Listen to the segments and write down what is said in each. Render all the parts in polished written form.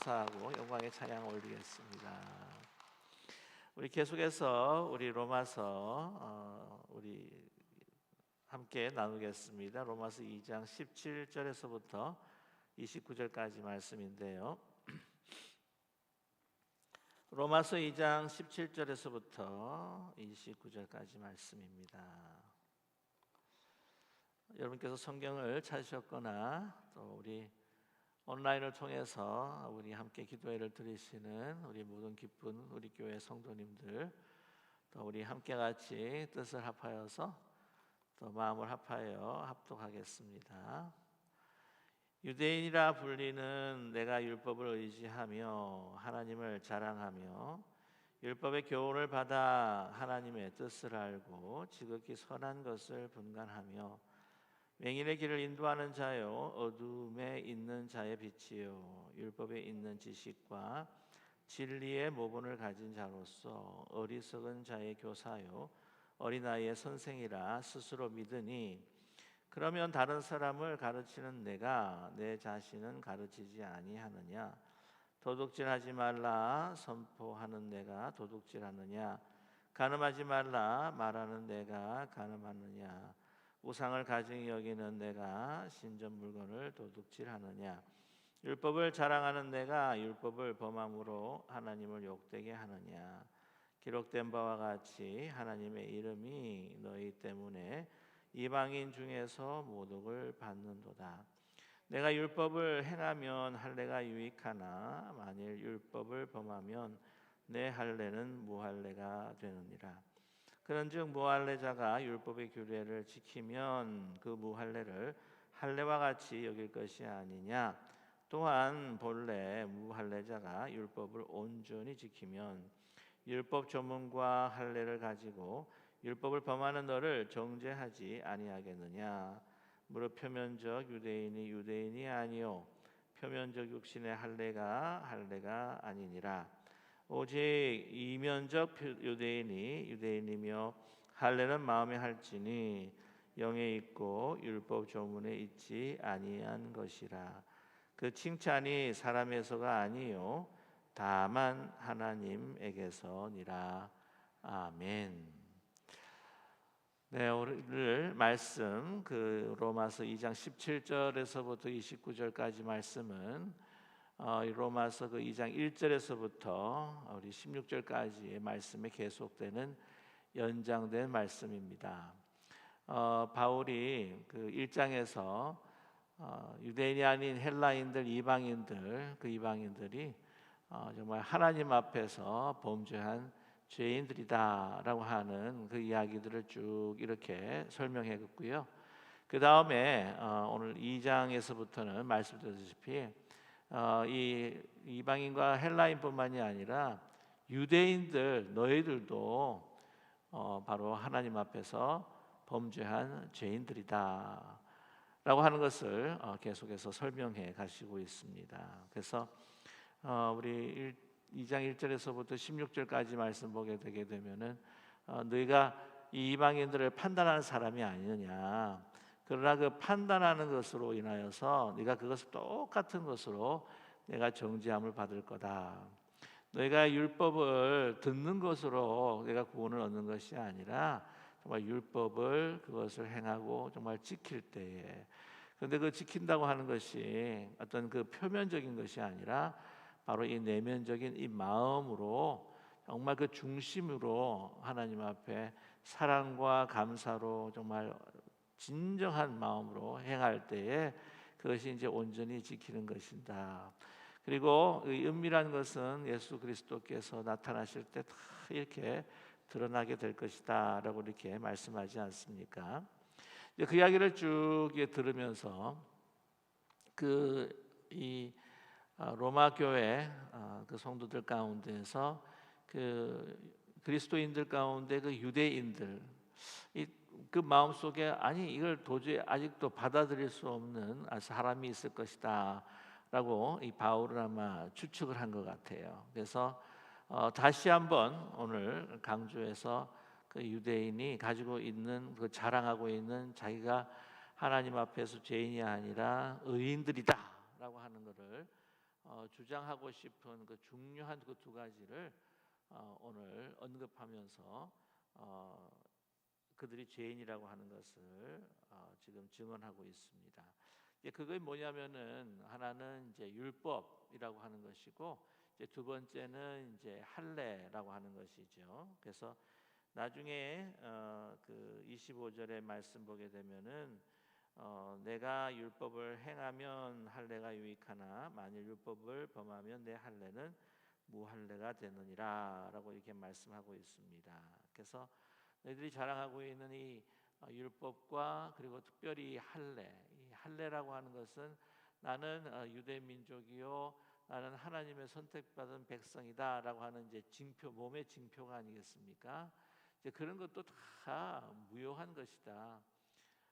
감사하고 영광의 찬양 올리겠습니다. 우리 계속해서 우리 로마서 우리 함께 나누겠습니다. 로마서 2장 17절에서부터 29절까지 말씀인데요. 로마서 2장 17절에서부터 29절까지 말씀입니다. 여러분께서 성경을 찾으셨거나 또 우리 온라인을 통해서 우리 함께 기도회를 드리시는 우리 모든 기쁜 우리 교회 성도님들, 또 우리 함께 같이 뜻을 합하여서 또 마음을 합하여 합독하겠습니다. 유대인이라 불리는 내가 율법을 의지하며 하나님을 자랑하며 율법의 교훈을 받아 하나님의 뜻을 알고 지극히 선한 것을 분간하며 맹인의 길을 인도하는 자요 어둠에 있는 자의 빛이요 율법에 있는 지식과 진리의 모본을 가진 자로서 어리석은 자의 교사요 어린아이의 선생이라 스스로 믿으니 그러면 다른 사람을 가르치는 내가 내 자신은 가르치지 아니하느냐? 도둑질하지 말라 선포하는 내가 도둑질하느냐? 간음하지 말라 말하는 내가 간음하느냐? 우상을 가증히 여기는 내가 신전 물건을 도둑질하느냐? 율법을 자랑하는 내가 율법을 범함으로 하나님을 욕되게 하느냐? 기록된 바와 같이 하나님의 이름이 너희 때문에 이방인 중에서 모독을 받는도다. 내가 율법을 행하면 할례가 유익하나 만일 율법을 범하면 내 할례는 무할례가 되느니라. 그런즉 무할례자가 율법의 규례를 지키면 그 무할례를 할례와 같이 여길 것이 아니냐. 또한 본래 무할례자가 율법을 온전히 지키면 율법 조문과 할례를 가지고 율법을 범하는 너를 정죄하지 아니하겠느냐. 무릇 표면적 유대인이 유대인이 아니요 표면적 육신의 할례가 아니니라. 오직 이면적 유대인이 유대인이며 할례는 마음에 할지니 영에 있고 율법 조문에 있지 아니한 것이라. 그 칭찬이 사람에서가 아니요 다만 하나님에게서니라. 아멘. 네, 오늘 말씀 그 로마서 2장 17절에서부터 29절까지 말씀은 로마서 그 2장 1절에서부터 우리 16절까지의 말씀에 계속되는 연장된 말씀입니다. 바울이 그 1장에서 유대인이 아닌 헬라인들, 이방인들, 그 이방인들이 정말 하나님 앞에서 범죄한 죄인들이다라고 하는 그 이야기들을 쭉 이렇게 설명했고요. 그 다음에 오늘 2장에서부터는 말씀드렸다시피 이 이방인과 헬라인뿐만이 아니라 유대인들 너희들도 바로 하나님 앞에서 범죄한 죄인들이다 라고 하는 것을 계속해서 설명해 가시고 있습니다. 그래서 우리 2장 1절에서부터 16절까지 말씀 보게 되게 되면은 너희가 이 이방인들을 판단하는 사람이 아니느냐. 그러나 그 판단하는 것으로 인하여서 네가 그것을 똑같은 것으로 내가 정죄함을 받을 거다. 너희가 율법을 듣는 것으로 내가 구원을 얻는 것이 아니라 정말 율법을 그것을 행하고 정말 지킬 때에, 그런데 그 지킨다고 하는 것이 어떤 그 표면적인 것이 아니라 바로 이 내면적인 이 마음으로 정말 그 중심으로 하나님 앞에 사랑과 감사로 정말 진정한 마음으로 행할 때에 그것이 이제 온전히 지키는 것이다. 그리고 이 은밀한 것은 예수 그리스도께서 나타나실 때 다 이렇게 드러나게 될 것이다라고 이렇게 말씀하지 않습니까? 그 이야기를 쭉 들으면서 이 로마 교회 그 성도들 가운데서 그 그리스도인들 가운데 그 유대인들 그 마음 속에 아니 이걸 도저히 아직도 받아들일 수 없는 사람이 있을 것이다라고 이 바울은 아마 추측을 한 것 같아요. 그래서 다시 한번 오늘 강조해서 그 유대인이 가지고 있는 그 자랑하고 있는 자기가 하나님 앞에서 죄인이 아니라 의인들이다라고 하는 것을 주장하고 싶은 그 중요한 그 두 가지를 오늘 언급하면서 그들이 죄인이라고 하는 것을 지금 증언하고 있습니다. 그게 뭐냐면은 하나는 이제 율법이라고 하는 것이고, 이제 두 번째는 이제 할례라고 하는 것이죠. 그래서 나중에 그 25절의 말씀 보게 되면은 내가 율법을 행하면 할례가 유익하나 만일 율법을 범하면 내 할례는 무할례가 되느니라라고 이렇게 말씀하고 있습니다. 그래서 너희들이 자랑하고 있는 이 율법과 그리고 특별히 할례, 이 할례라고 하는 것은 나는 유대 민족이요 나는 하나님의 선택받은 백성이다라고 하는 이제 징표, 몸의 징표가 아니겠습니까? 이제 그런 것도 다 무효한 것이다.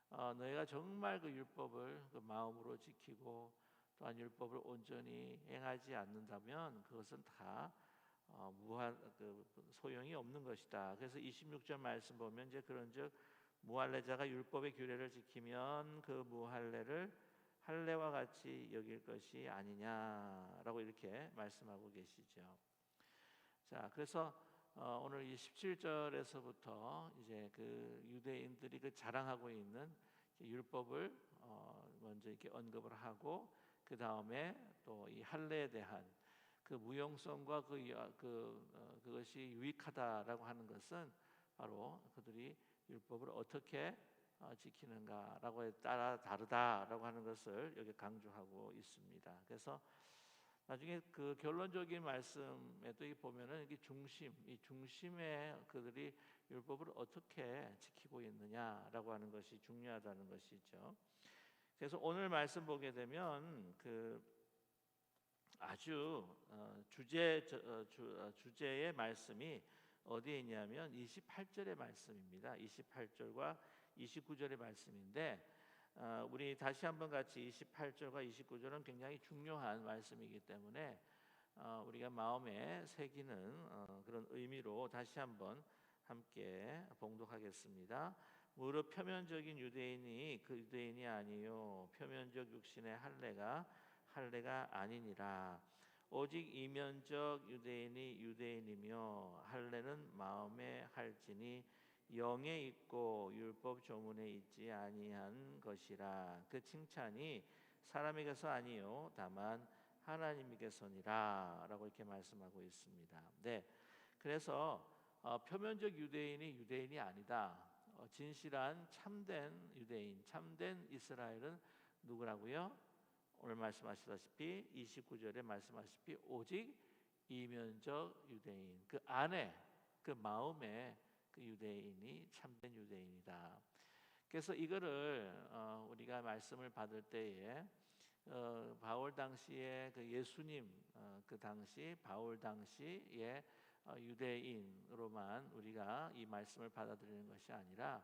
너희가 정말 그 율법을 그 마음으로 지키고 또한 율법을 온전히 행하지 않는다면 그것은 다 무한 그 소용이 없는 것이다. 그래서 26절 말씀 보면 이제 그런즉 무할례자가 율법의 규례를 지키면 그 무할례를 할례와 같이 여길 것이 아니냐라고 이렇게 말씀하고 계시죠. 자, 그래서 오늘 이 17절에서부터 이제 그 유대인들이 그 자랑하고 있는 율법을 먼저 이렇게 언급을 하고 그 다음에 또 이 할례에 대한 그 무용성과 그것이 유익하다라고 하는 것은 바로 그들이 율법을 어떻게 지키는가라고에 따라 다르다라고 하는 것을 여기 강조하고 있습니다. 그래서 나중에 그 결론적인 말씀에도 보면은 이게 이 중심에 그들이 율법을 어떻게 지키고 있느냐라고 하는 것이 중요하다는 것이죠. 그래서 오늘 말씀 보게 되면 그 아주 주제의 말씀이 어디에 있냐면 28절의 말씀입니다. 28절과 29절의 말씀인데 우리 다시 한번 같이 28절과 29절은 굉장히 중요한 말씀이기 때문에 우리가 마음에 새기는 그런 의미로 다시 한번 함께 봉독하겠습니다. 무릇 표면적인 유대인이 그 유대인이 아니요 표면적 육신의 할례가 아니니라. 오직 이면적 유대인이 유대인이며 할례는 마음에 할지니 영에 있고 율법 조문에 있지 아니한 것이라. 그 칭찬이 사람에게서 아니요 다만 하나님께서니라라고 이렇게 말씀하고 있습니다. 네, 그래서 표면적 유대인이 아니다. 진실한 참된 유대인, 참된 이스라엘은 누구라고요? 오늘 말씀하시다시피 29절에 말씀하시다시피 오직 이면적 유대인, 그 안에 그 마음에 그 유대인이 참된 유대인이다. 그래서 이거를 우리가 말씀을 받을 때에 바울 당시에 그 예수님 그 당시 바울 당시에 유대인으로만 우리가 이 말씀을 받아들이는 것이 아니라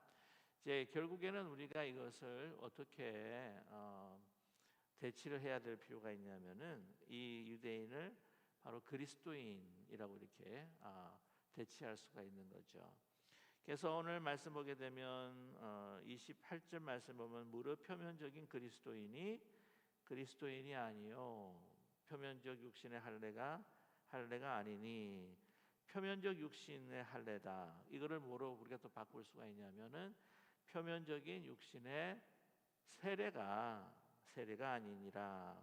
이제 결국에는 우리가 이것을 어떻게 대치를 해야 될 필요가 있냐면은 이 유대인을 바로 그리스도인이라고 이렇게 대치할 수가 있는 거죠. 그래서 오늘 말씀 보게 되면 28절 말씀 보면 무릇 표면적인 그리스도인이 아니요 표면적 육신의 할례가 아니니. 표면적 육신의 할례다. 이거를 뭐로 우리가 또 바꿀 수가 있냐면은 표면적인 육신의 세례가 아니니라.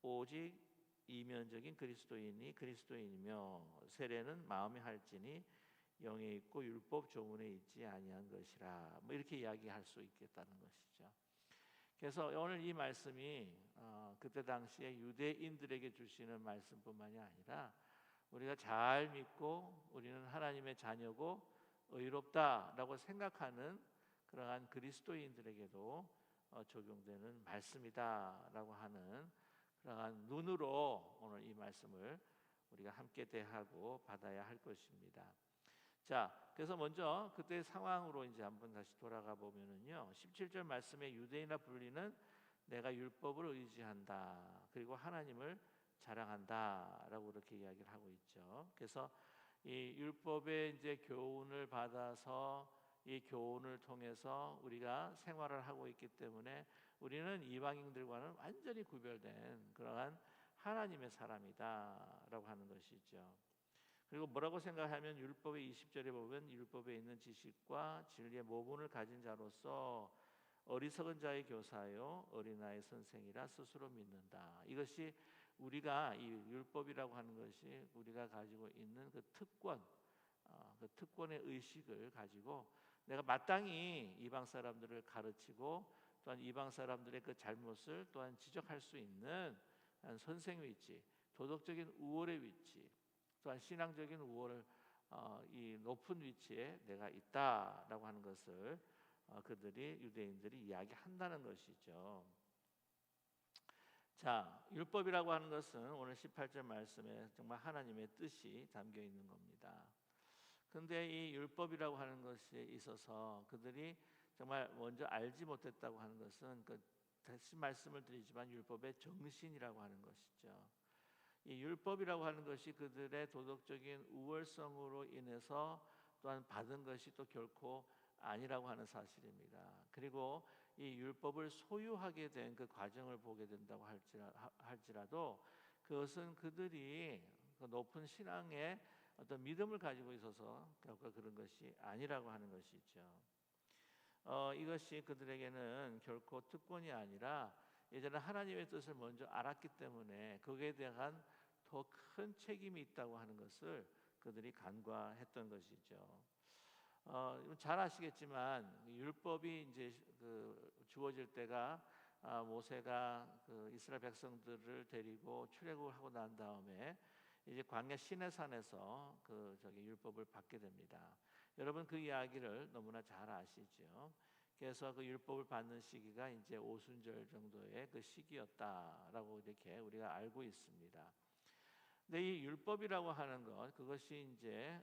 오직 이면적인 그리스도인이 그리스도인이며 세례는 마음에 할지니 영에 있고 율법 조문에 있지 아니한 것이라. 뭐 이렇게 이야기할 수 있겠다는 것이죠. 그래서 오늘 이 말씀이 그때 당시에 유대인들에게 주시는 말씀뿐만이 아니라 우리가 잘 믿고 우리는 하나님의 자녀고 의롭다라고 생각하는 그러한 그리스도인들에게도 적용되는 말씀이다라고 하는 그러한 눈으로 오늘 이 말씀을 우리가 함께 대하고 받아야 할 것입니다. 자, 그래서 먼저 그때 상황으로 이제 한번 다시 돌아가 보면은요, 17절 말씀에 유대인이라 불리는 내가 율법을 의지한다, 그리고 하나님을 자랑한다라고 그렇게 이야기를 하고 있죠. 그래서 이 율법의 이제 교훈을 받아서 이 교훈을 통해서 우리가 생활을 하고 있기 때문에 우리는 이방인들과는 완전히 구별된 그러한 하나님의 사람이다라고 하는 것이죠. 그리고 뭐라고 생각하면 율법의 20절에 보면 율법에 있는 지식과 진리의 모분을 가진 자로서 어리석은 자의 교사요 어린아이의 선생이라 스스로 믿는다. 이것이 우리가 이 율법이라고 하는 것이 우리가 가지고 있는 그 특권, 그 특권의 의식을 가지고 내가 마땅히 이방 사람들을 가르치고 또한 이방 사람들의 그 잘못을 또한 지적할 수 있는 선생 위치, 도덕적인 우월의 위치, 또한 신앙적인 우월을 이 높은 위치에 내가 있다라고 하는 것을 그들이 유대인들이 이야기한다는 것이죠. 자, 율법이라고 하는 것은 오늘 18절 말씀에 정말 하나님의 뜻이 담겨 있는 겁니다. 근데 이 율법이라고 하는 것에 있어서 그들이 정말 먼저 알지 못했다고 하는 것은 다시 말씀을 드리지만 율법의 정신이라고 하는 것이죠. 이 율법이라고 하는 것이 그들의 도덕적인 우월성으로 인해서 또한 받은 것이 또 결코 아니라고 하는 사실입니다. 그리고 이 율법을 소유하게 된 그 과정을 보게 된다고 할지라도 그것은 그들이 그 높은 신앙의 어떤 믿음을 가지고 있어서 결코 그런 것이 아니라고 하는 것이죠. 이것이 그들에게는 결코 특권이 아니라 예전에 하나님의 뜻을 먼저 알았기 때문에 거기에 대한 더 큰 책임이 있다고 하는 것을 그들이 간과했던 것이죠. 잘 아시겠지만 율법이 이제 주어질 때가 모세가 그 이스라엘 백성들을 데리고 출애굽을 하고 난 다음에 이제 광야 시내산에서 율법을 받게 됩니다. 여러분 그 이야기를 너무나 잘 아시죠. 그래서 그 율법을 받는 시기가 이제 오순절 정도의 그 시기였다라고 이렇게 우리가 알고 있습니다. 근데 이 율법이라고 하는 것 그것이 이제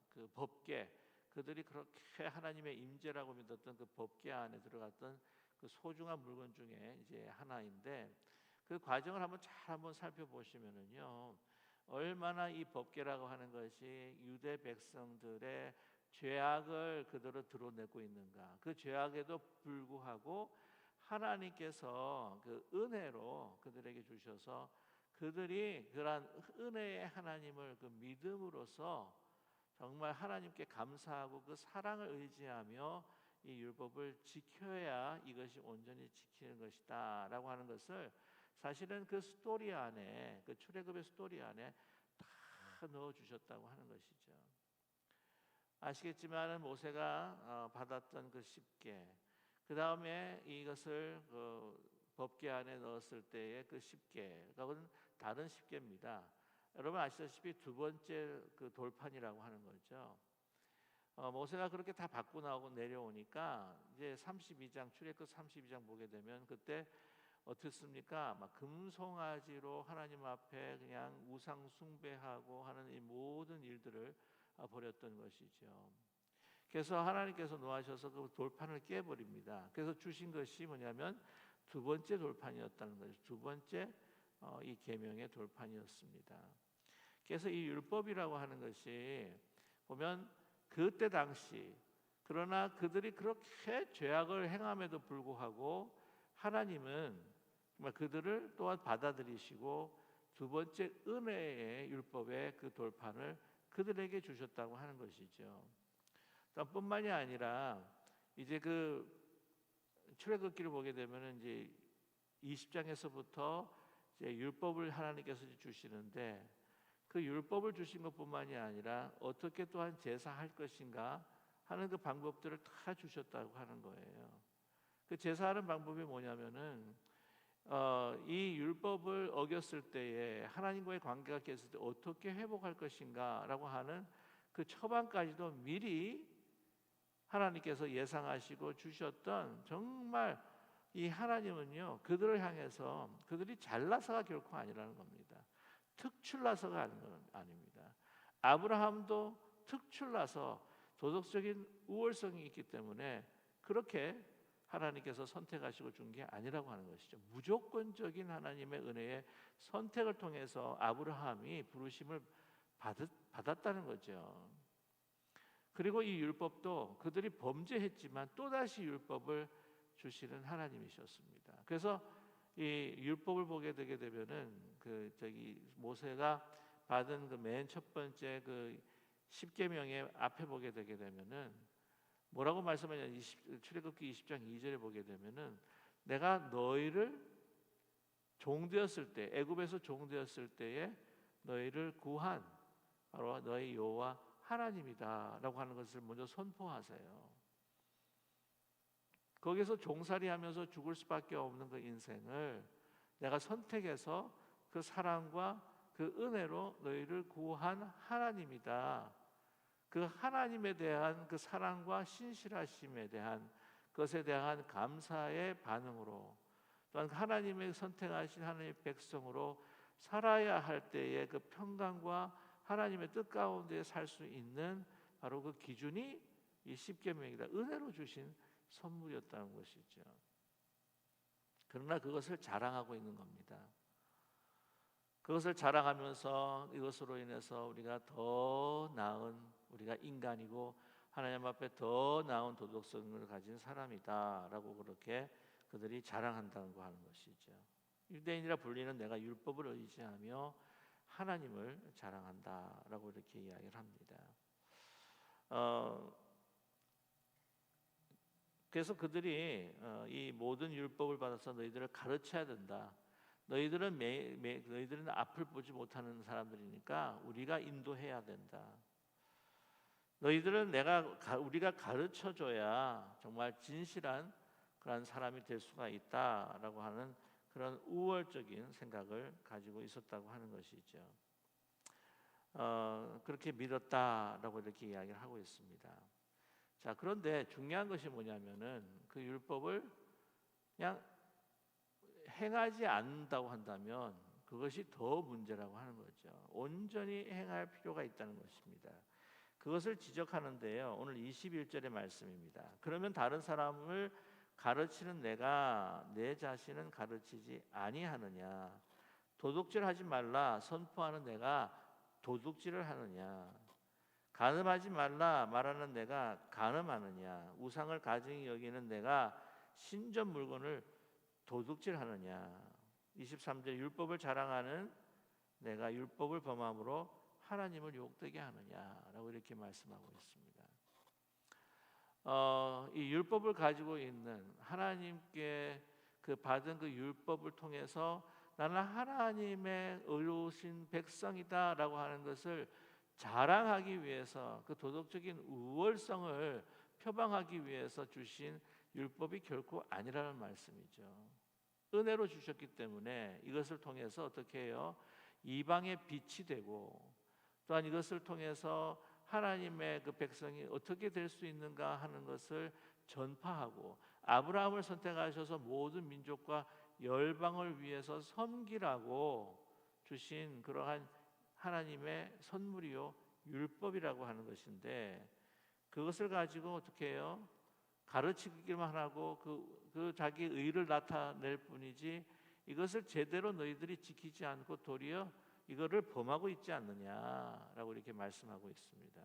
그 법궤 그들이 그렇게 하나님의 임재라고 믿었던 그 법궤 안에 들어갔던 그 소중한 물건 중에 이제 하나인데 그 과정을 한번 살펴보시면은요 얼마나 이 법궤라고 하는 것이 유대 백성들의 죄악을 그대로 드러내고 있는가. 그 죄악에도 불구하고 하나님께서 그 은혜로 그들에게 주셔서 그들이 그러한 은혜의 하나님을 그 믿음으로써 정말 하나님께 감사하고 그 사랑을 의지하며 이 율법을 지켜야 이것이 온전히 지키는 것이다라고 하는 것을 사실은 그 스토리 안에 그 출애굽의 스토리 안에 다 넣어 주셨다고 하는 것이죠. 아시겠지만 모세가 받았던 그 십궤 그 다음에 이것을 그 법궤 안에 넣었을 때의 그 십궤가 다른 십궤입니다. 여러분 아시다시피 두 번째 그 돌판이라고 하는 거죠. 모세가 그렇게 다 받고 나오고 내려오니까 이제 32장 출애굽 32장 보게 되면 그때 어떻습니까? 막 금송아지로 하나님 앞에 그냥 우상 숭배하고 하는 이 모든 일들을 벌였던 것이죠. 그래서 하나님께서 노하셔서 그 돌판을 깨버립니다. 그래서 주신 것이 뭐냐면 두 번째 돌판이었다는 거죠. 두 번째 이 계명의 돌판이었습니다. 그래서 이 율법이라고 하는 것이 보면 그때 당시 그러나 그들이 그렇게 죄악을 행함에도 불구하고 하나님은 정말 그들을 또한 받아들이시고 두 번째 은혜의 율법의 그 돌판을 그들에게 주셨다고 하는 것이죠. 뿐만이 아니라 이제 그 출애굽기를 보게 되면 이제 20장에서부터 이제 율법을 하나님께서 주시는데 그 율법을 주신 것뿐만이 아니라 어떻게 또한 제사할 것인가 하는 그 방법들을 다 주셨다고 하는 거예요. 그 제사하는 방법이 뭐냐면은 이 율법을 어겼을 때에 하나님과의 관계가 깨졌을 때 어떻게 회복할 것인가라고 하는 그 처방까지도 미리 하나님께서 예상하시고 주셨던 정말 이 하나님은요 그들을 향해서 그들이 잘나서가 결코 아니라는 겁니다. 특출나서가 아닙니다. 아브라함도 특출나서 도덕적인 우월성이 있기 때문에 그렇게 하나님께서 선택하시고 준 게 아니라고 하는 것이죠. 무조건적인 하나님의 은혜의 선택을 통해서 아브라함이 부르심을 받았다는 거죠. 그리고 이 율법도 그들이 범죄했지만 또다시 율법을 주시는 하나님이셨습니다. 그래서 이 율법을 보게 되게 되면은 모세가 받은 그 맨 첫 번째 그 십계명의 앞에 보게 되게 되면은 뭐라고 말씀하냐? 출애굽기 20장 2절에 보게 되면은 내가 너희를 종되었을 때, 애굽에서 종되었을 때에 너희를 구한 바로 너희 여호와 하나님이다라고 하는 것을 먼저 선포하세요. 거기서 종살이하면서 죽을 수밖에 없는 그 인생을 내가 선택해서 그 사랑과 그 은혜로 너희를 구한 하나님이다. 그 하나님에 대한 그 사랑과 신실하심에 대한 것에 대한 감사의 반응으로, 또한 하나님의 선택하신 하나님의 백성으로 살아야 할 때의 그 평강과 하나님의 뜻 가운데 살 수 있는 바로 그 기준이 이 십계명이다. 은혜로 주신 선물이었다는 것이죠. 그러나 그것을 자랑하고 있는 겁니다. 그것을 자랑하면서 이것으로 인해서 우리가 더 나은, 우리가 인간이고 하나님 앞에 더 나은 도덕성을 가진 사람이다라고 그렇게 그들이 자랑한다고 하는 것이죠. 유대인이라 불리는 내가 율법을 의지하며 하나님을 자랑한다라고 이렇게 이야기를 합니다. 그래서 그들이 이 모든 율법을 받아서 너희들을 가르쳐야 된다. 너희들은 앞을 보지 못하는 사람들이니까 우리가 인도해야 된다. 너희들은 우리가 가르쳐줘야 정말 진실한 그런 사람이 될 수가 있다라고 하는 그런 우월적인 생각을 가지고 있었다고 하는 것이죠. 그렇게 믿었다라고 이렇게 이야기를 하고 있습니다. 자, 그런데 중요한 것이 뭐냐면은 그 율법을 그냥 행하지 않는다고 한다면 그것이 더 문제라고 하는 거죠. 온전히 행할 필요가 있다는 것입니다. 그것을 지적하는데요. 오늘 21절의 말씀입니다. 그러면 다른 사람을 가르치는 내가 내 자신은 가르치지 아니하느냐? 도둑질하지 말라 선포하는 내가 도둑질을 하느냐? 간음하지 말라 말하는 내가 간음하느냐? 우상을 가증히 여기는 내가 신전 물건을 도둑질하느냐? 23절 율법을 자랑하는 내가 율법을 범함으로 하나님을 욕되게 하느냐라고 이렇게 말씀하고 있습니다. 이 율법을 가지고 있는 하나님께 그 받은 그 율법을 통해서 나는 하나님의 의로우신 백성이다라고 하는 것을 자랑하기 위해서 그 도덕적인 우월성을 표방하기 위해서 주신 율법이 결코 아니라는 말씀이죠. 은혜로 주셨기 때문에 이것을 통해서 어떻게 해요? 이방의 빛이 되고 또한 이것을 통해서 하나님의 그 백성이 어떻게 될 수 있는가 하는 것을 전파하고 아브라함을 선택하셔서 모든 민족과 열방을 위해서 섬기라고 주신 그러한 하나님의 선물이요 율법이라고 하는 것인데 그것을 가지고 어떻게 해요? 가르치기만 하고 그 자기 의를 나타낼 뿐이지 이것을 제대로 너희들이 지키지 않고 도리어 이거를 범하고 있지 않느냐라고 이렇게 말씀하고 있습니다.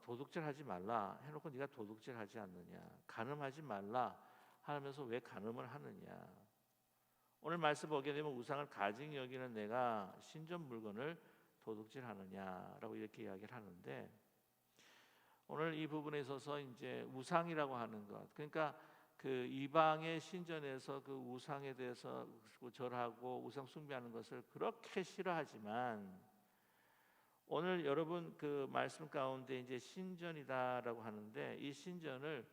도둑질하지 말라 해놓고 네가 도둑질하지 않느냐? 간음하지 말라 하면서 왜 간음을 하느냐? 오늘 말씀 보게 되면 우상을 가증히 여기는 내가 신전 물건을 도둑질하느냐라고 이렇게 이야기를 하는데 오늘 이 부분에 있어서 이제 우상이라고 하는 것, 그러니까 그 이방의 신전에서 그 우상에 대해서 절하고 우상 숭배하는 것을 그렇게 싫어하지만 오늘 여러분 그 말씀 가운데 이제 신전이다라고 하는데 이 신전을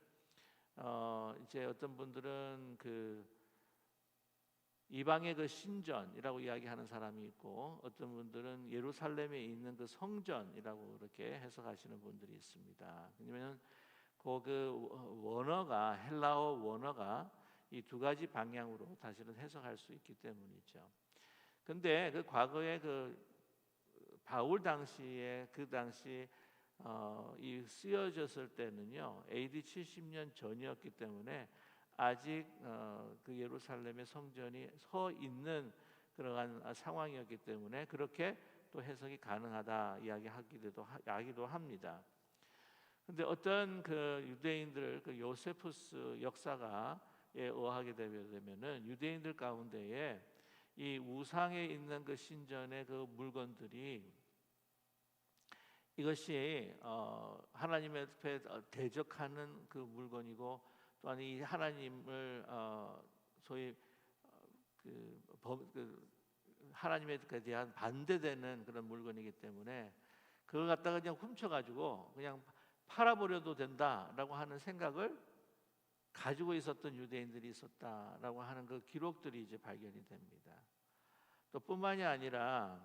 이제 어떤 분들은 그 이방의 그 신전이라고 이야기하는 사람이 있고 어떤 분들은 예루살렘에 있는 그 성전이라고 그렇게 해석하시는 분들이 있습니다. 왜냐하면 그 원어가 헬라어 원어가 이 두 가지 방향으로 사실은 해석할 수 있기 때문이죠. 근데 그 과거에 그 바울 당시에 그 당시 이 쓰여졌을 때는요 AD 70년 전이었기 때문에 아직 그 예루살렘의 성전이 서 있는 그러한 상황이었기 때문에 그렇게 또 해석이 가능하다 이야기하기도 합니다. 근데 어떤 그 유대인들 그 요세푸스 역사가에 의하게 되면은 유대인들 가운데에 이 우상에 있는 그 신전의 그 물건들이 이것이 하나님의 앞에 대적하는 그 물건이고, 또한 이 하나님을 소위 그 하나님에 대한 반대되는 그런 물건이기 때문에 그걸 갖다가 그냥 훔쳐가지고 그냥 팔아버려도 된다라고 하는 생각을 가지고 있었던 유대인들이 있었다라고 하는 그 기록들이 이제 발견이 됩니다. 또 뿐만이 아니라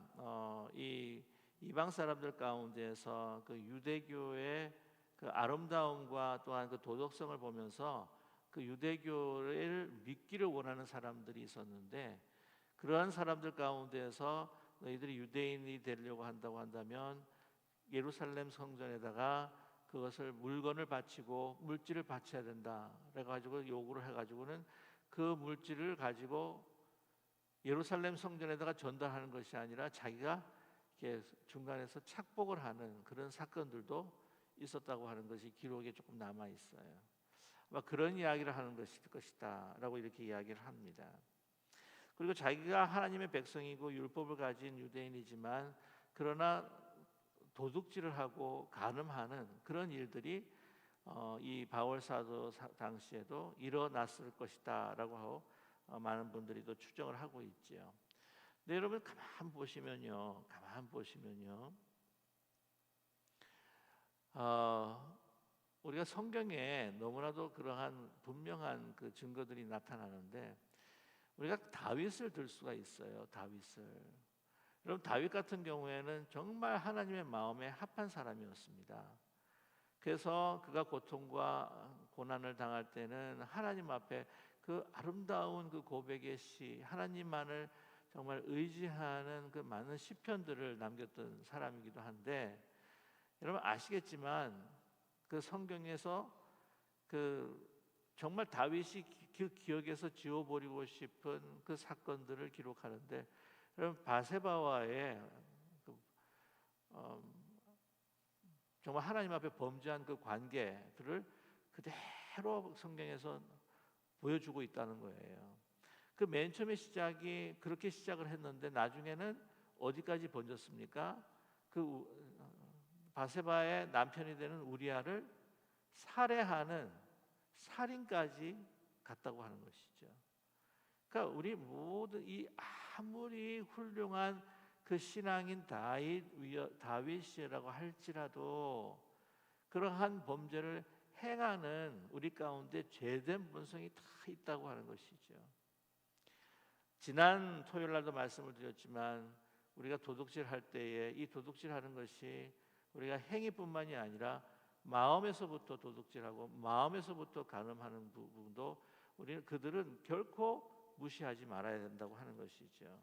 이 이방 사람들 가운데서 그 유대교의 그 아름다움과 또한 그 도덕성을 보면서 그 유대교를 믿기를 원하는 사람들이 있었는데, 그러한 사람들 가운데서 너희들이 유대인이 되려고 한다고 한다면 예루살렘 성전에다가 그것을 물건을 바치고 물질을 바쳐야 된다 그래가지고 요구를 해가지고는 그 물질을 가지고 예루살렘 성전에다가 전달하는 것이 아니라 자기가 이렇게 중간에서 착복을 하는 그런 사건들도 있었다고 하는 것이 기록에 조금 남아 있어요. 아마 그런 이야기를 하는 것이다라고 이렇게 이야기를 합니다. 그리고 자기가 하나님의 백성이고 율법을 가진 유대인이지만 그러나 도둑질을 하고 간음하는 그런 일들이 이 바울 사도 당시에도 일어났을 것이다라고 하고 많은 분들이 또 추정을 하고 있지요. 근데 여러분 가만 보시면요, 우리가 성경에 너무나도 그러한 분명한 그 증거들이 나타나는데, 우리가 다윗을 들 수가 있어요. 다윗을. 여러분 다윗 같은 경우에는 정말 하나님의 마음에 합한 사람이었습니다. 그래서 그가 고통과 고난을 당할 때는 하나님 앞에 그 아름다운 그 고백의 시, 하나님만을 정말 의지하는 그 많은 시편들을 남겼던 사람이기도 한데, 여러분 아시겠지만 그 성경에서 그 정말 다윗이 그 기억에서 지워버리고 싶은 그 사건들을 기록하는데, 여러분 바세바와의 정말 하나님 앞에 범죄한 그 관계들을 그대로 성경에서 보여주고 있다는 거예요. 그 맨 처음에 시작이 그렇게 시작을 했는데 나중에는 어디까지 번졌습니까? 그 바세바의 남편이 되는 우리아를 살해하는 살인까지 갔다고 하는 것이죠. 그러니까 우리 모든 이 아무리 훌륭한 그 신앙인 다윗이라고 할지라도 그러한 범죄를 행하는 우리 가운데 죄된 본성이 다 있다고 하는 것이죠. 지난 토요일 날도 말씀을 드렸지만 우리가 도둑질할 때에 이 도둑질하는 것이 우리가 행위뿐만이 아니라 마음에서부터 도둑질하고 마음에서부터 간음하는 부분도 그들은 결코 무시하지 말아야 된다고 하는 것이죠.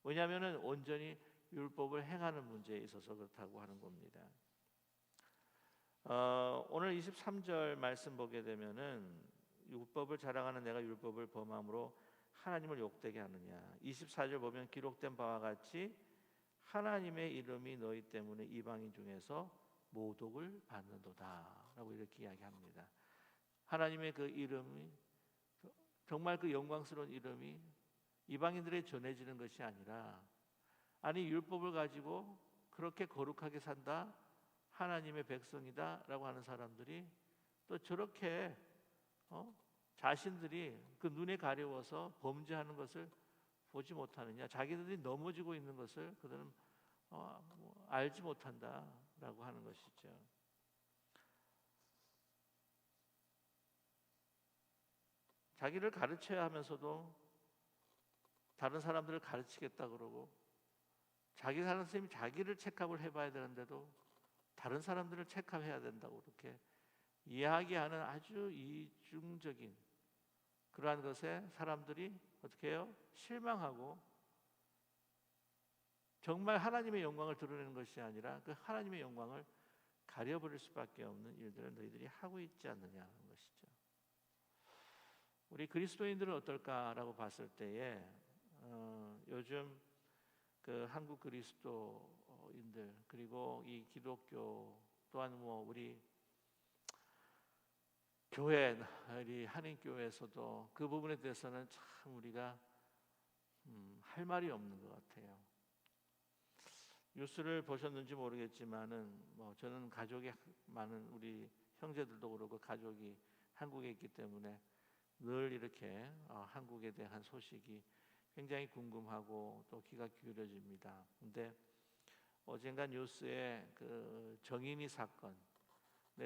왜냐하면 온전히 율법을 행하는 문제에 있어서 그렇다고 하는 겁니다. 오늘 23절 말씀 보게 되면은 율법을 자랑하는 내가 율법을 범함으로 하나님을 욕되게 하느냐. 24절 보면 기록된 바와 같이 하나님의 이름이 너희 때문에 이방인 중에서 모독을 받는도다라고 이렇게 이야기합니다. 하나님의 그 이름이 정말 그 영광스러운 이름이 이방인들에 전해지는 것이 아니라, 아니 율법을 가지고 그렇게 거룩하게 산다, 하나님의 백성이다라고 하는 사람들이 또 저렇게 자신들이 그 눈에 가려워서 범죄하는 것을 보지 못하느냐, 자기들이 넘어지고 있는 것을 그들은 알지 못한다라고 하는 것이죠. 자기를 가르쳐야 하면서도 다른 사람들을 가르치겠다 그러고, 자기 사는 선생님이 자기를 체크업을 해봐야 되는데도 다른 사람들을 체크해야 된다고 그렇게 이야기하는 아주 이중적인 그러한 것에 사람들이 어떻게 해요? 실망하고 정말 하나님의 영광을 드러내는 것이 아니라 그 하나님의 영광을 가려버릴 수밖에 없는 일들을 너희들이 하고 있지 않느냐는 것이죠. 우리 그리스도인들은 어떨까라고 봤을 때에 요즘 그 한국 그리스도인들 그리고 이 기독교 또한 우리 교회, 우리 한인교회에서도 그 부분에 대해서는 참 우리가 할 말이 없는 것 같아요. 뉴스를 보셨는지 모르겠지만은 뭐 저는 가족이 많은 우리 형제들도 그렇고 가족이 한국에 있기 때문에 늘 이렇게 한국에 대한 소식이 굉장히 궁금하고 또 귀가 기울여집니다. 근데 어젠가 뉴스에 그 정인이 사건에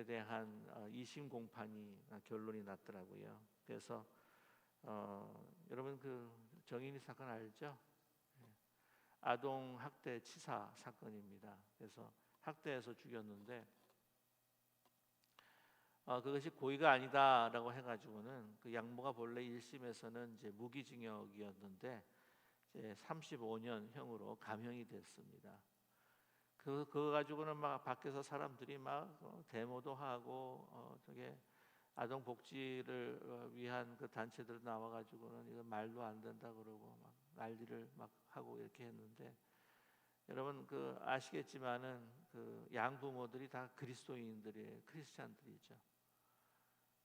대한 2심 공판이 결론이 났더라고요. 그래서 여러분 그 정인이 사건 알죠? 아동 학대 치사 사건입니다. 그래서 학대해서 죽였는데 그것이 고의가 아니다라고 해가지고는 그 양모가 본래 1심에서는 이제 무기징역이었는데 이제 35년형으로 감형이 됐습니다. 그거 가지고는 막 밖에서 사람들이 막 데모도 하고 저게 아동 복지를 위한 그 단체들 나와가지고는 이거 말도 안 된다 그러고 막 난리를 막 하고 이렇게 했는데 여러분 그 아시겠지만은 그 양부모들이 다 그리스도인들이에요. 크리스찬들이죠.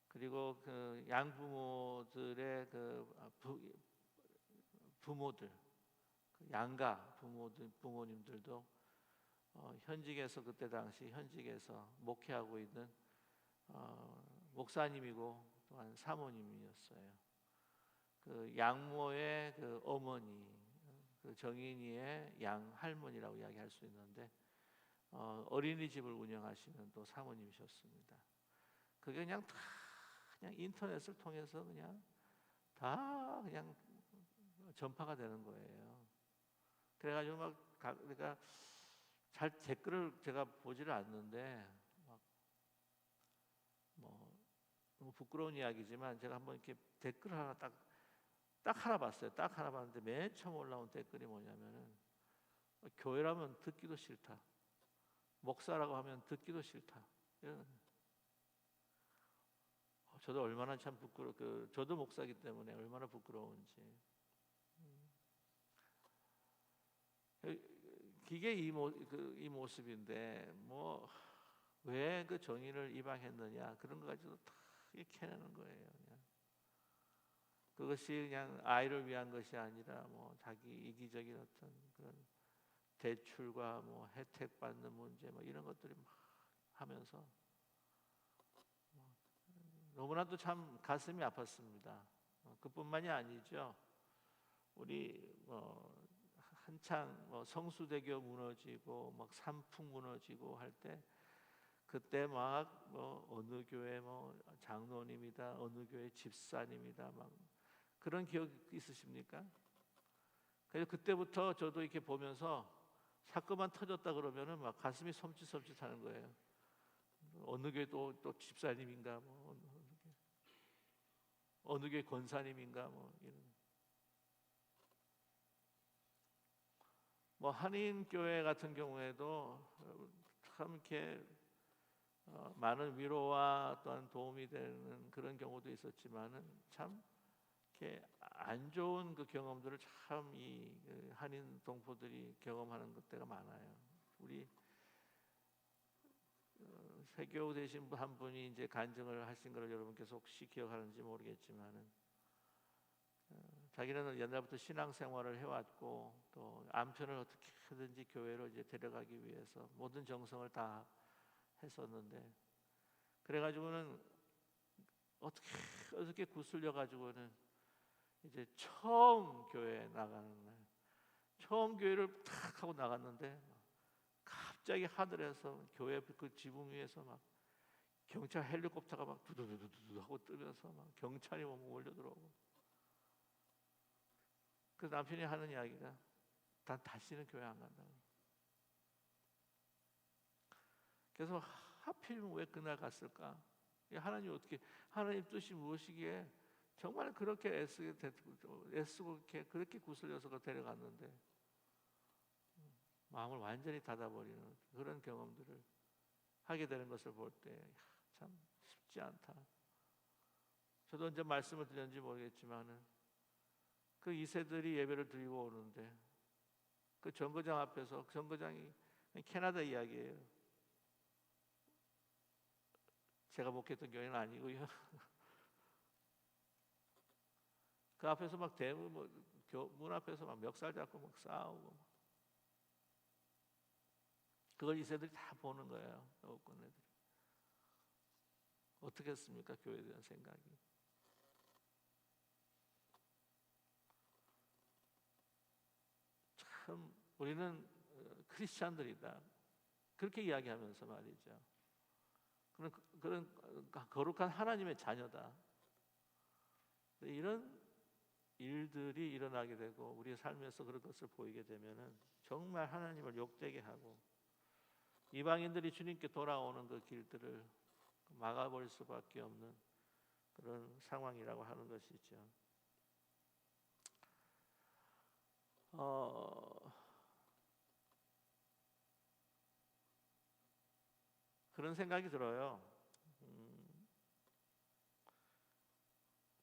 그리고 그 양부모들의 그 부모들, 그 양가 부모님들도 현직에서 그때 당시 현직에서 목회하고 있는 목사님이고 또한 사모님이었어요. 그 양모의 그 어머니, 그 정인이의 양 할머니라고 이야기할 수 있는데 어린이집을 운영하시는 또 사모님이셨습니다. 그게 그냥 다 그냥 인터넷을 통해서 그냥 다 그냥 전파가 되는 거예요. 그래가지고 막 그러니까 잘 댓글을 제가 보지를 않는데 뭐 너무 부끄러운 이야기지만 제가 한번 이렇게 댓글 하나 딱 하나 봤어요. 딱 하나 봤는데 맨 처음 올라온 댓글이 뭐냐면은 교회라면 듣기도 싫다. 목사라고 하면 듣기도 싫다. 이런. 저도 얼마나 참 저도 목사기 때문에 얼마나 부끄러운지. 이게 이 모습인데 뭐 왜 그 정의를 이방했느냐 그런 거 가지고 다 캐내는 거예요. 그냥. 그것이 그냥 아이를 위한 것이 아니라 뭐 자기 이기적인 어떤 그런 대출과 뭐 혜택 받는 문제 뭐 이런 것들이 막 하면서 너무나도 참 가슴이 아팠습니다. 그뿐만이 아니죠. 우리 한창 성수대교 무너지고 막 삼풍 무너지고 할 때 그때 막 어느 교회 장로님이다 어느 교회 집사님이다 막 그런 기억 있으십니까? 그래서 그때부터 저도 이렇게 보면서 사건만 터졌다 그러면은 막 가슴이 섬찟섬찟하는 거예요. 어느 교회 또 집사님인가 어느 교회 권사님인가 이런. 한인교회 같은 경우에도 참 이렇게 많은 위로와 또한 도움이 되는 그런 경우도 있었지만은 참 이렇게 안 좋은 그 경험들을 참 이 한인 동포들이 경험하는 때가 많아요. 우리 세교 되신 한 분이 이제 간증을 하신 걸 여러분께서 혹시 기억하는지 모르겠지만은 자기는 옛날부터 신앙생활을 해왔고 또 남편을 어떻게든지 교회로 이제 데려가기 위해서 모든 정성을 다 했었는데 그래가지고는 어떻게 구슬려 가지고는 이제 처음 교회 나가는 날 처음 교회를 탁 하고 나갔는데 갑자기 하늘에서 교회 그 지붕 위에서 막 경찰 헬리콥터가 막 두두두두두 하고 뜨면서 막 경찰이 몰려들어오고 그 남편이 하는 이야기가 난 다시는 교회 안 간다고. 그래서 하필이면 왜 그날 갔을까? 하나님 뜻이 무엇이기에 정말 그렇게 애쓰고 그렇게 구슬려서 데려갔는데 마음을 완전히 닫아버리는 그런 경험들을 하게 되는 것을 볼 때 참 쉽지 않다. 저도 언제 말씀을 드렸는지 모르겠지만은 그 2세들이 예배를 드리고 오는데 그 정거장 앞에서 정거장이 캐나다 이야기예요. 제가 목회했던 교회는 아니고요. 그 앞에서 막 문 앞에서 막 멱살 잡고 막 싸우고 그걸 이 세들이 다 보는 거예요. 여권 애들이. 어떻게 했습니까? 교회에 대한 생각이. 참 우리는 크리스찬들이다. 그렇게 이야기하면서 말이죠. 그런 거룩한 하나님의 자녀다. 이런 일들이 일어나게 되고 우리의 삶에서 그런 것을 보이게 되면은 정말 하나님을 욕되게 하고 이방인들이 주님께 돌아오는 그 길들을 막아버릴 수밖에 없는 그런 상황이라고 하는 것이죠. 그런 생각이 들어요.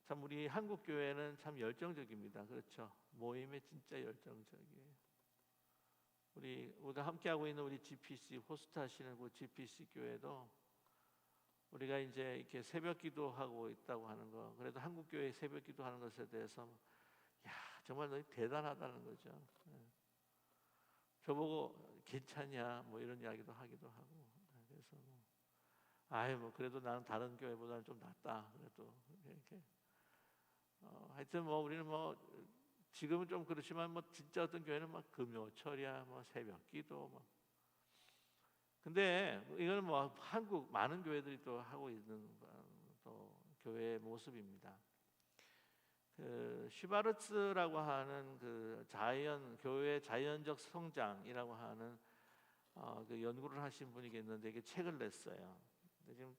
참 우리 한국 교회는 참 열정적입니다. 그렇죠? 모임에 진짜 열정적이에요. 우리가 함께하고 있는 우리 GPC 호스트하시는 그 GPC 교회도 우리가 이제 이렇게 새벽 기도하고 있다고 하는 거, 그래도 한국 교회 새벽 기도하는 것에 대해서 야 정말 너희 대단하다는 거죠. 저보고 괜찮냐 뭐 이런 이야기도 하기도 하고 그래서 뭐 그래도 나는 다른 교회보다는 좀 낫다 그래도 이렇게 하여튼 뭐 우리는 뭐 지금은 좀 그렇지만 뭐 진짜 어떤 교회는 막 금요철이야 뭐 새벽기도 뭐 근데 이거는 뭐 한국 많은 교회들이 또 하고 있는 또 교회의 모습입니다. 그 슈바르츠라고 하는 그 교회 자연적 성장이라고 하는 그 연구를 하신 분이 있는데 이게 책을 냈어요. 근데 지금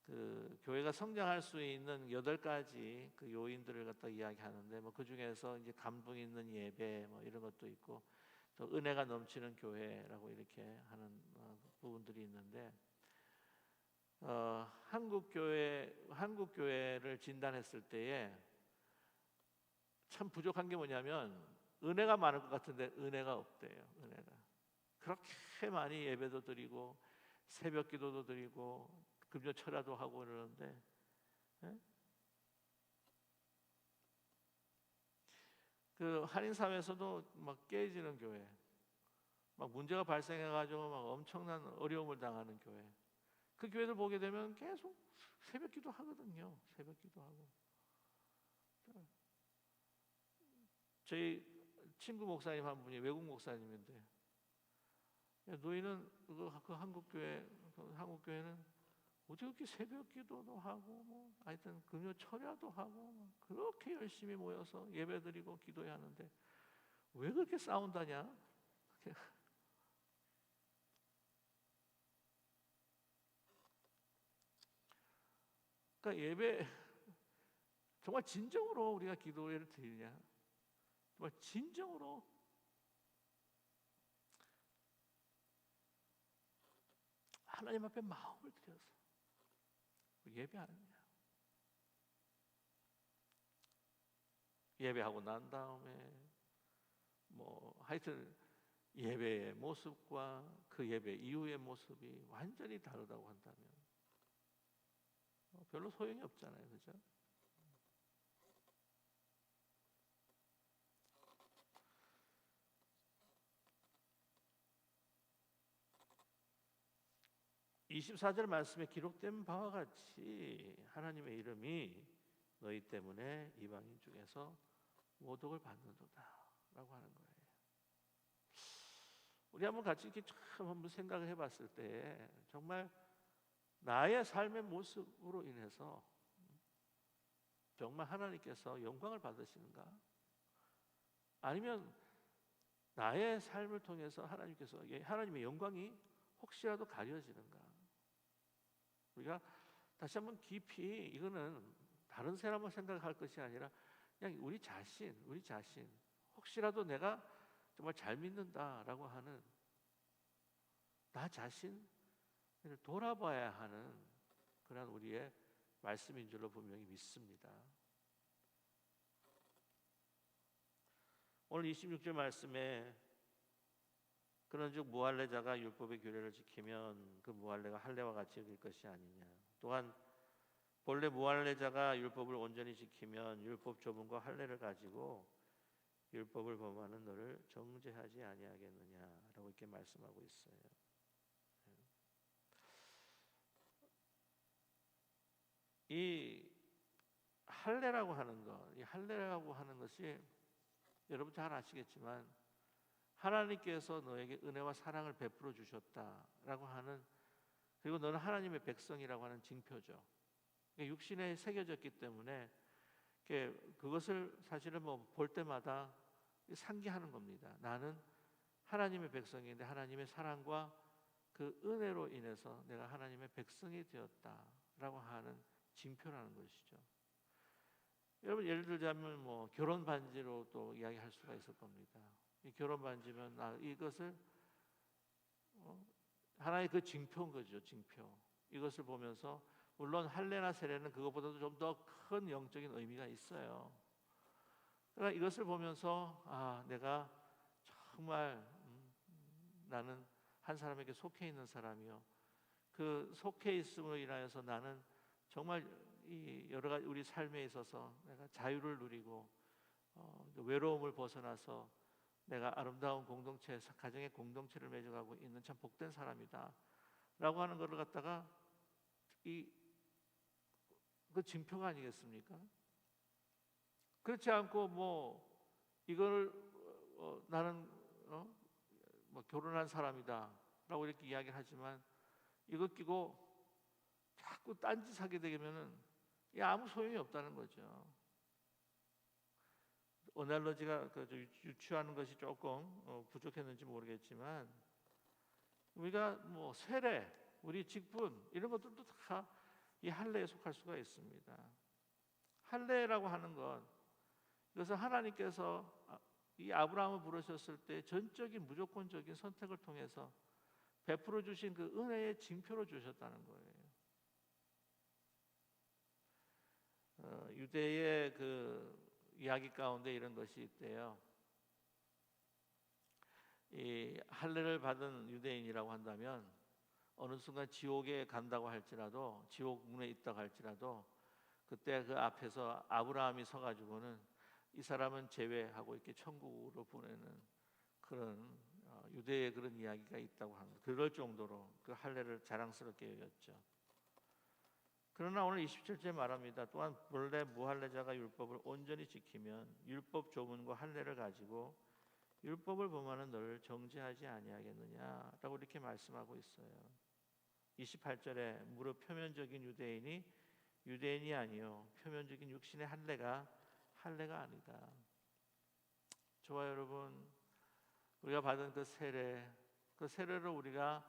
그 교회가 성장할 수 있는 8가지 그 요인들을 갖다 이야기하는데 뭐 그 중에서 이제 감동 있는 예배 뭐 이런 것도 있고 또 은혜가 넘치는 교회라고 이렇게 하는 부분들이 있는데 한국 교회를 진단했을 때에 참 부족한 게 뭐냐면 은혜가 많을 것 같은데 은혜가 없대요. 은혜가 그렇게 많이 예배도 드리고 새벽 기도도 드리고 금요 철야도 하고 그러는데 그 한인 사회에서도 막 깨지는 교회, 막 문제가 발생해가지고 막 엄청난 어려움을 당하는 교회, 그 교회들 보게 되면 계속 새벽 기도 하거든요. 새벽 기도하고 저희 친구 목사님 한 분이 외국 목사님인데 야, 너희는 그 한국 교회는 어떻게 그렇게 새벽 기도도 하고 뭐 하여튼 금요 철야도 하고 뭐 그렇게 열심히 모여서 예배드리고 기도해야 하는데 왜 그렇게 싸운다냐? 그러니까 예배 정말 진정으로 우리가 기도를 드리냐? 정말 진정으로 하나님 앞에 마음을 들여서 예배하느냐? 예배하고 난 다음에 뭐 하여튼 예배의 모습과 그 예배 이후의 모습이 완전히 다르다고 한다면 별로 소용이 없잖아요, 그죠? (24절) 말씀에 기록된 바와 같이 하나님의 이름이 너희 때문에 이방인 중에서 모독을 받는도다라고 하는 거예요. 우리 한번 같이 이렇게 참 한번 생각을 해봤을 때 정말 나의 삶의 모습으로 인해서 정말 하나님께서 영광을 받으시는가? 아니면 나의 삶을 통해서 하나님의 영광이 혹시라도 가려지는가? 우리가 다시 한번 깊이 이거는 다른 사람을 생각할 것이 아니라 그냥 우리 자신 혹시라도 내가 정말 잘 믿는다라고 하는 나 자신을 돌아봐야 하는 그런 우리의 말씀인 줄로 분명히 믿습니다. 오늘 26절 말씀에 그런즉 무할례자가 율법의 규례를 지키면 그 무할례가 할례와 같이 여길 것이 아니냐. 또한 본래 무할례자가 율법을 온전히 지키면 율법 조문과 할례를 가지고 율법을 범하는 너를 정죄하지 아니하겠느냐라고 이렇게 말씀하고 있어요. 이 할례라고 하는 것, 이 할례라고 하는 것이 여러분 잘 아시겠지만 하나님께서 너에게 은혜와 사랑을 베풀어 주셨다라고 하는, 그리고 너는 하나님의 백성이라고 하는 징표죠. 육신에 새겨졌기 때문에 그것을 사실은 뭐 볼 때마다 상기하는 겁니다. 나는 하나님의 백성인데 하나님의 사랑과 그 은혜로 인해서 내가 하나님의 백성이 되었다라고 하는 징표라는 것이죠. 여러분 예를 들자면 뭐 결혼 반지로 또 이야기할 수가 있을 겁니다. 이 결혼 반지면 이것을 하나의 그 징표인 거죠. 징표. 이것을 보면서 물론 할례나 세례는 그것보다도 좀 더 큰 영적인 의미가 있어요. 그러나 이것을 보면서 내가 정말 나는 한 사람에게 속해 있는 사람이요, 그 속해 있음으로 인하여서 나는 정말 이 여러 가지 우리 삶에 있어서 내가 자유를 누리고 외로움을 벗어나서 내가 아름다운 공동체, 가정의 공동체를 맺어가고 있는 참 복된 사람이다 라고 하는 것을 갖다가 그 징표가 아니겠습니까? 그렇지 않고 뭐 이걸 나는 뭐 결혼한 사람이다 라고 이렇게 이야기하지만 이거 끼고 자꾸 딴짓하게 되면은 아무 소용이 없다는 거죠. 어날러지가 유추하는 것이 조금 부족했는지 모르겠지만 우리가 뭐 세례, 우리 직분 이런 것들도 다 이 할례에 속할 수가 있습니다. 할례라고 하는 것, 그래서 하나님께서 이 아브라함을 부르셨을 때 전적인 무조건적인 선택을 통해서 베풀어 주신 그 은혜의 징표로 주셨다는 거예요. 유대의 그 이야기 가운데 이런 것이 있대요. 이 할례를 받은 유대인이라고 한다면 어느 순간 지옥에 간다고 할지라도, 지옥 문에 있다고 할지라도 그때 그 앞에서 아브라함이 서가지고는 이 사람은 제외하고 이렇게 천국으로 보내는 그런 유대의 그런 이야기가 있다고 합니다. 그럴 정도로 그 할례를 자랑스럽게 여겼죠. 그러나 오늘 27절 말합니다. 또한 본래 무할례자가 율법을 온전히 지키면 율법 조문과 할례를 가지고 율법을 범하는 너를 정죄하지 아니하겠느냐라고 이렇게 말씀하고 있어요. 28절에 무릇 표면적인 유대인이 아니요 표면적인 육신의 할례가 아니다. 저와 여러분, 우리가 받은 그 세례로 우리가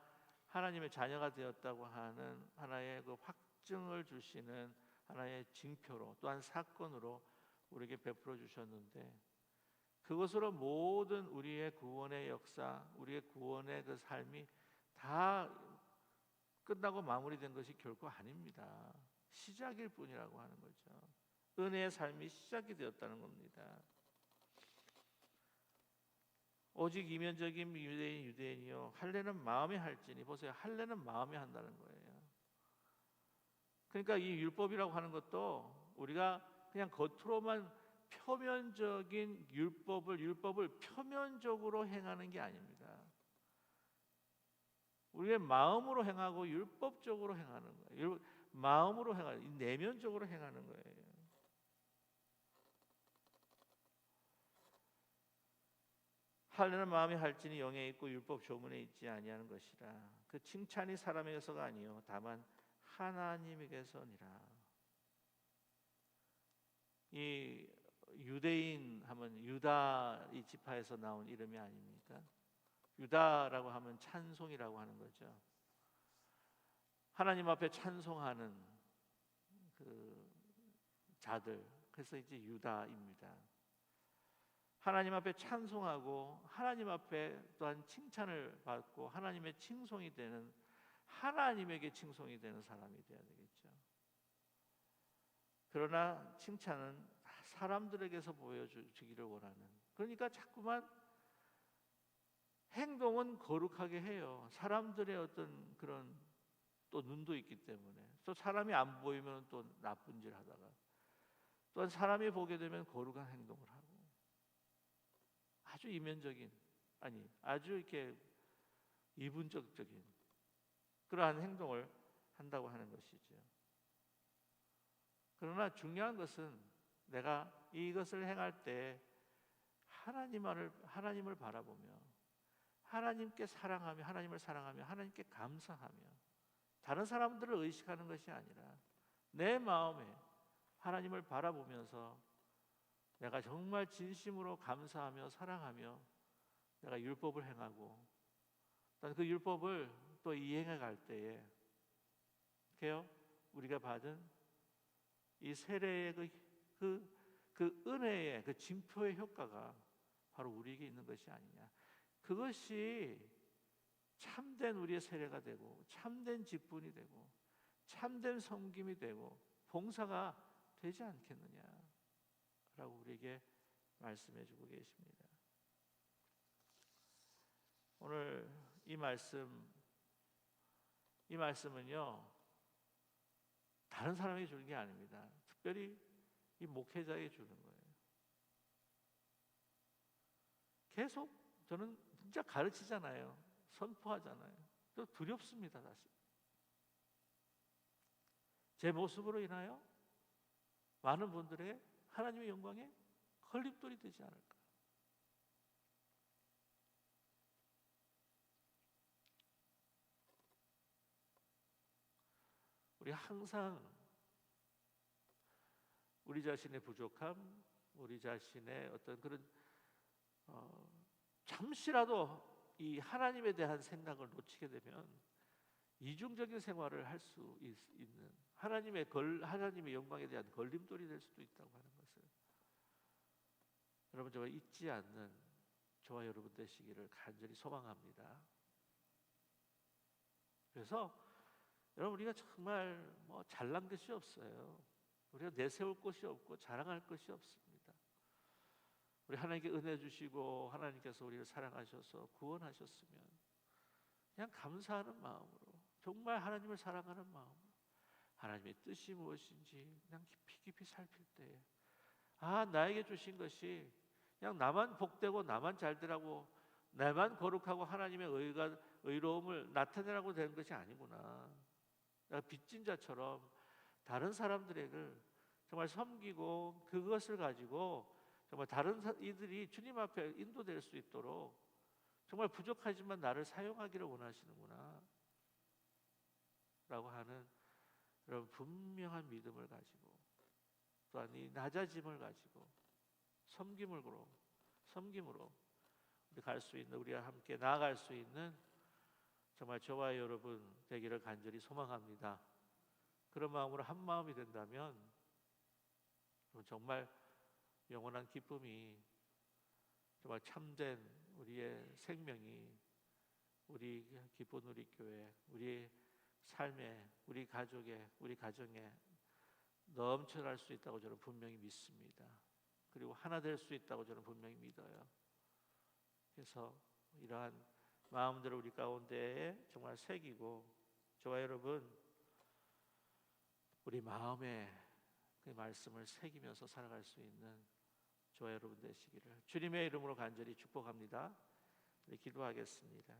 하나님의 자녀가 되었다고 하는 하나의 그 확증을 주시는 하나의 징표로, 또한 사건으로 우리에게 베풀어 주셨는데, 그것으로 모든 우리의 구원의 역사, 우리의 구원의 그 삶이 다 끝나고 마무리된 것이 결코 아닙니다. 시작일 뿐이라고 하는 거죠. 은혜의 삶이 시작이 되었다는 겁니다. 오직 이면적인 유대인이요 할례는 마음에 할지니, 보세요. 할례는 마음에 한다는 거예요. 그러니까 이 율법이라고 하는 것도 우리가 그냥 겉으로만 표면적인 율법을 표면적으로 행하는 게 아닙니다. 우리의 마음으로 행하고 율법적으로 행하는 거예요. 마음으로 행하는, 내면적으로 행하는 거예요. 할례는 마음에 할지니 영에 있고 율법 조문에 있지 아니하는 것이라. 그 칭찬이 사람에게서가 아니요 다만 하나님에게서니라. 이 유대인 하면 유다 이 지파에서 나온 이름이 아닙니까? 유다라고 하면 찬송이라고 하는 거죠. 하나님 앞에 찬송하는 그 자들, 그래서 이제 유다입니다. 하나님 앞에 찬송하고 하나님 앞에 또한 칭찬을 받고 하나님의 칭송이 되는, 하나님에게 칭송이 되는 사람이 되어야 되겠죠. 그러나 칭찬은 사람들에게서 보여주기를 원하는, 그러니까 자꾸만 행동은 거룩하게 해요. 사람들의 어떤 그런 또 눈도 있기 때문에, 또 사람이 안 보이면 또 나쁜 짓 하다가, 또한 사람이 보게 되면 거룩한 행동을 하고, 아주 이면적인, 아니 아주 이렇게 이분적인 그러한 행동을 한다고 하는 것이죠. 그러나 중요한 것은 내가 이것을 행할 때 하나님을 바라보며 하나님께 사랑하며 하나님을 사랑하며 하나님께 감사하며 다른 사람들을 의식하는 것이 아니라 내 마음에 하나님을 바라보면서 내가 정말 진심으로 감사하며 사랑하며 내가 율법을 행하고 그 율법을 또 이행해 갈 때에 우리가 받은 이 세례의 그 은혜의 그 징표의 효과가 바로 우리에게 있는 것이 아니냐. 그것이 참된 우리의 세례가 되고 참된 직분이 되고 참된 섬김이 되고 봉사가 되지 않겠느냐라고 우리에게 말씀해 주고 계십니다. 오늘 이 말씀은요 다른 사람에게 주는 게 아닙니다. 특별히 이 목회자에게 주는 거예요. 계속 저는 진짜 가르치잖아요. 선포하잖아요. 또 두렵습니다. 사실 제 모습으로 인하여 많은 분들의 하나님의 영광에 걸림돌이 되지 않을까. 우리 항상 우리 자신의 부족함, 우리 자신의 어떤 그런 잠시라도 이 하나님에 대한 생각을 놓치게 되면 이중적인 생활을 할 수 있는 하나님의 영광에 대한 걸림돌이 될 수도 있다고 하는 것을 여러분 저와 잊지 않는 저와 여러분 되시기를 간절히 소망합니다. 그래서 여러분 우리가 정말 잘난 것이 없어요. 우리가 내세울 것이 없고 자랑할 것이 없습니다. 우리 하나님께 은혜 주시고 하나님께서 우리를 사랑하셔서 구원하셨으면 그냥 감사하는 마음으로 정말 하나님을 사랑하는 마음으로 하나님의 뜻이 무엇인지 그냥 깊이 살필 때에 나에게 주신 것이 그냥 나만 복되고 나만 잘되라고 나만 거룩하고 하나님의 의로움을 나타내라고 되는 것이 아니구나. 내가 빚진 자처럼 다른 사람들에게 정말 섬기고 그것을 가지고 정말 다른 이들이 주님 앞에 인도될 수 있도록 정말 부족하지만 나를 사용하기를 원하시는구나 라고 하는 여러분 분명한 믿음을 가지고 또한 이 낮아짐을 가지고 섬김으로 우리 갈 수 있는 우리와 함께 나아갈 수 있는 정말 저와 여러분 되기를 간절히 소망합니다. 그런 마음으로 한 마음이 된다면 정말 영원한 기쁨이 정말 참된 우리의 생명이 우리 기쁜 우리 교회 우리 삶에 우리 가족에 우리 가정에 넘쳐날 수 있다고 저는 분명히 믿습니다. 그리고 하나 될 수 있다고 저는 분명히 믿어요. 그래서 이러한 마음들을 우리 가운데에 정말 새기고 저와 여러분 우리 마음에 그 말씀을 새기면서 살아갈 수 있는 저와 여러분 되시기를 주님의 이름으로 간절히 축복합니다. 기도하겠습니다.